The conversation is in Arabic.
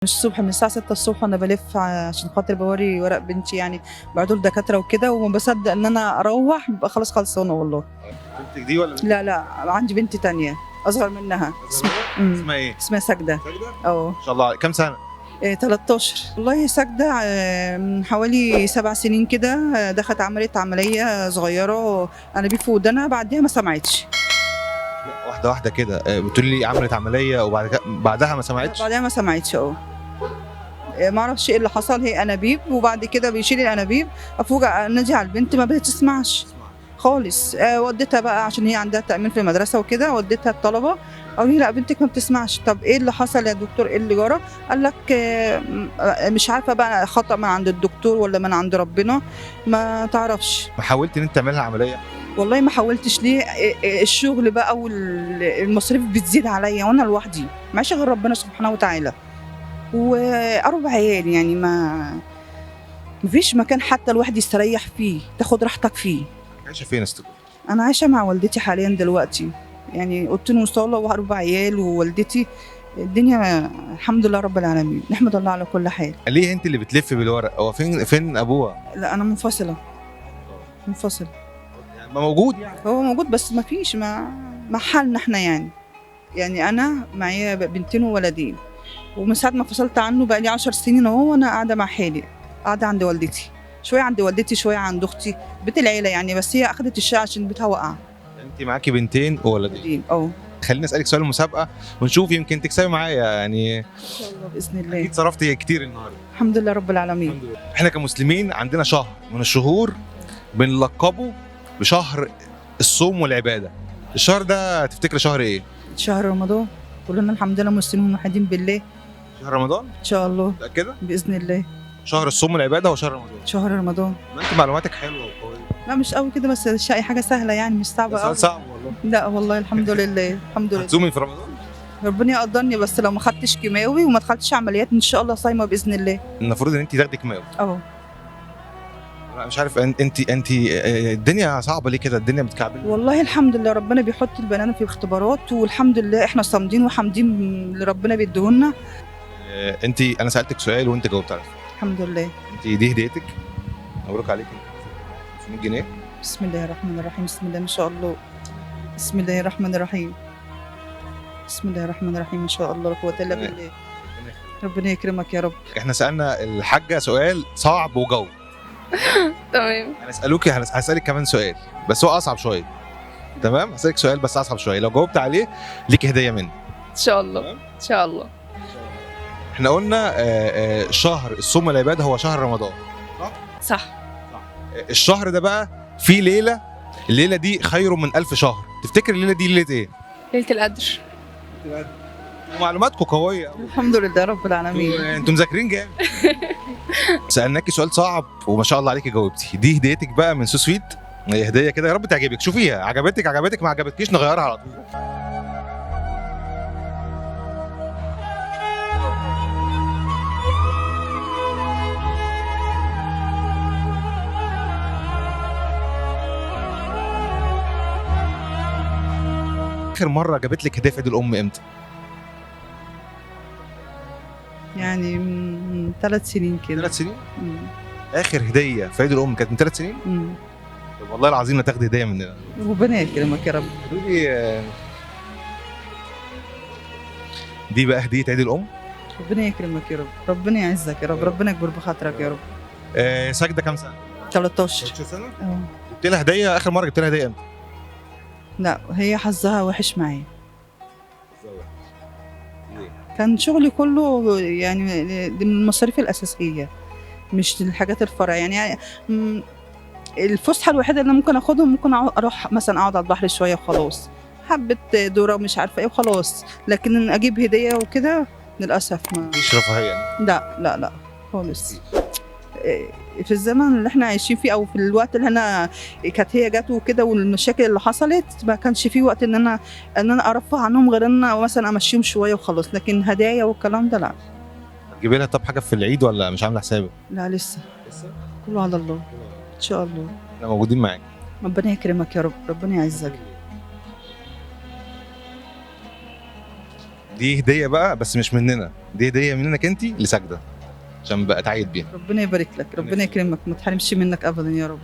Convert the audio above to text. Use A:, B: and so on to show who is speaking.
A: الصبح من الساعة 6 الصبح وأنا بالِف عشان خاطر باورّي ورق بنتي يعني بعتوه لدكاترة وكده، وما باصدّق إن أنا أروّح بابقى خلاص خلصانة والله.
B: بنتِك دي والّا
A: لا، لا، عندي بنت تانية أصغر منها
B: اسمها إيه؟
A: اسمها ساجدة.
B: ساجدة؟
A: آه.
B: ما شاء الله كام سنة؟
A: 13. والله ساجدة من حوالي 7 سنين كده دخلت عملت عملية صغيرة أنابيب في ودانها، بعديها ما سمعتش.
B: لأ واحدة واحدة كده، بتقولي لي عملت عملية بعدها ما سمعتش؟
A: بعدها ما سمعتش ما اعرفش ايه اللي حصل، هي انابيب وبعد كده بيشيل الانابيب افوجئ انادي على البنت ما بتسمعش خالص. وديتها بقى عشان هي عندها تأمين في المدرسة وكده، وديتها الطلبة قالوا لي لا بنتك ما بتسمعش. طب ايه اللي حصل يا دكتور، ايه اللي جرى؟ قال لك مش عارفة بقى خطأ من عند الدكتور ولا من عند ربنا، ما تعرفش.
B: ما حاولتِ إن أنتِ تعملي لها عملية؟
A: والله ما حاولتش ليه، الشغل بقى والمصاريف بتزيد عليا وانا لوحدي معيش غير ربنا سبحانه وتعالى، وأربع عيال يعني مفيش مكان حتى الواحد يستريح فيه تاخد راحتك فيه.
B: عايشة فين يا ست؟
A: أنا عايشة مع والدتي حاليا دلوقتي، يعني أوضتين وصالة وأربع عيال ووالدتي. الدنيا الحمد لله رب العالمين، نحمد الله على كل حال.
B: ليه أنتِ اللي بتلفي بالورق؟ هو فين أبوها؟
A: لا أنا منفصلة.
B: يعني ما موجود يعني.
A: هو موجود بس مفيش مع حالنا احنا يعني أنا معايا بنتين وولدين، ومن ساعة ما فصلت عنه بقى لي 10 سنين أهو وأنا قاعدة مع حالي، قاعدة عند والدتي، شوية عند والدتي شوية عند أختي، بيت العيلة يعني، بس هي أخدت الشقة عشان بيتها وقع.
B: أنتِ معاكِ بنتين وولدين.
A: اه.
B: خليني أسألِك سؤال المسابقة ونشوف يمكن تكسبي معايا يعني.
A: إن شاء الله بإذن الله.
B: أكيد صرفتِ كتير النهارده.
A: الحمد لله رب العالمين.
B: الحمد لله. إحنا كمسلمين عندنا شهر من الشهور بنلقبه بشهر الصوم والعبادة. الشهر ده تفتكري شهر إيه؟
A: شهر رمضان، كلنا الحمد لله مسلمين موحدين بالله.
B: شهر رمضان؟
A: إن شاء الله.
B: متأكدة؟
A: بإذن الله.
B: شهر الصوم والعبادة هو شهر رمضان.
A: شهر رمضان.
B: ما أنتِ معلوماتك حلوة وقوية.
A: لا مش قوي كده، بس الشقة حاجة سهلة يعني مش صعبة
B: سؤال
A: قوي.
B: صعب والله.
A: لا والله الحمد لله الحمد لله.
B: هتصومي في رمضان؟
A: ربنا يقدرني، بس لو ما خدتش كيماوي وما دخلتش عمليات ان شاء الله صايمه باذن الله.
B: المفروض ان انت تاخدي كيماوي. لا مش عارف انت الدنيا صعبه ليه كده؟ الدنيا متكعبله.
A: والله الحمد لله ربنا بيحط البنات في اختبارات، والحمد لله احنا صامدين وحامدين اللي ربنا بيديهولنا.
B: انا سالتك سؤال وانت جاوبت عليه.
A: الحمد لله.
B: انت دي هديتك، مبروك عليكي 500 جنيه.
A: بسم الله الرحمن الرحيم، بسم الله ما شاء الله، بسم الله الرحمن الرحيم، بسم الله الرحمن الرحيم، ما شاء الله لا قوه الا بالله. ربنا يكرمك يا رب.
B: احنا سالنا الحاجه سؤال صعب وجاوب.
C: تمام.
B: هسالك كمان سؤال بس هو اصعب شويه. تمام، هسالك سؤال بس اصعب شويه، لو جاوبت عليه ليك هديه مني.
C: ان شاء الله ان شاء الله.
B: احنا قلنا شهر الصوم والعباده هو شهر رمضان،
C: صح.
B: الشهر ده بقى فيه ليله، الليله دي خير من 1000 شهر. تفتكر الليله دي ليله ايه؟
C: ليله القدر.
B: معلوماتكم قويه.
A: الحمد لله رب العالمين.
B: انتوا مذاكرين جامد. سالناكي سؤال صعب وما شاء الله عليكي جاوبتي. دي هديتك بقى من سوسويت، هي هديه كده يا رب تعجبك. شوفيها، عجبتك ما عجبتكيش نغيرها على طول. اخر مره جابت لك هديه في عيد الام امتى؟
A: يعني من 3 سنين كده.
B: 3 سنين؟ اخر هديه في عيد الام كانت من 3 سنين؟ طب والله العظيم لا تاخدي هديه مننا.
A: ربنا يكرمك يا رب.
B: دي بقى هديه عيد الام.
A: ربنا يكرمك يا رب، ربنا يعزك يا رب، ربنا يكبر بخاطرك يا رب.
B: ساجده كام سنه؟
A: 13.
B: 13 سنه؟ جبت لها هديه، اخر مره جبت لها هديه امتى؟
A: لا هي حظها وحش معايا. كان شغلي كله يعني دي من المصاريف الأساسية مش الحاجات الفرع يعني. الفسحة الوحيدة اللي ممكن أخدهم ممكن أروح مثلا أقعد على البحر شوية وخلاص، حبة ذرة مش عارفة إيه وخلاص، لكن إن أجيب هدية وكده للأسف ما
B: مفيش رفاهية.
A: لا خالص. في الزمن اللي احنا عايشين فيه او في الوقت اللي انا كانت هي جت وكده والمشاكل اللي حصلت، ما كانش فيه وقت ان انا ارفه عنهم غير ان انا مثلا امشيهم شويه وخلاص، لكن هدايا والكلام ده لا.
B: تجيبي لها طب حاجه في العيد ولا مش عامله حسابك؟
A: لا لسه كله على الله ان شاء الله.
B: احنا موجودين معاك.
A: ربنا يكرمك يا رب، ربنا يعزك.
B: دي هديه بقى بس مش مننا، دي هديه منك انت لساجده عشان بقى تعيد بيها.
A: ربنا يبارك لك، ربنا يكرمك، ما تحرمش منك ابدا يا رب.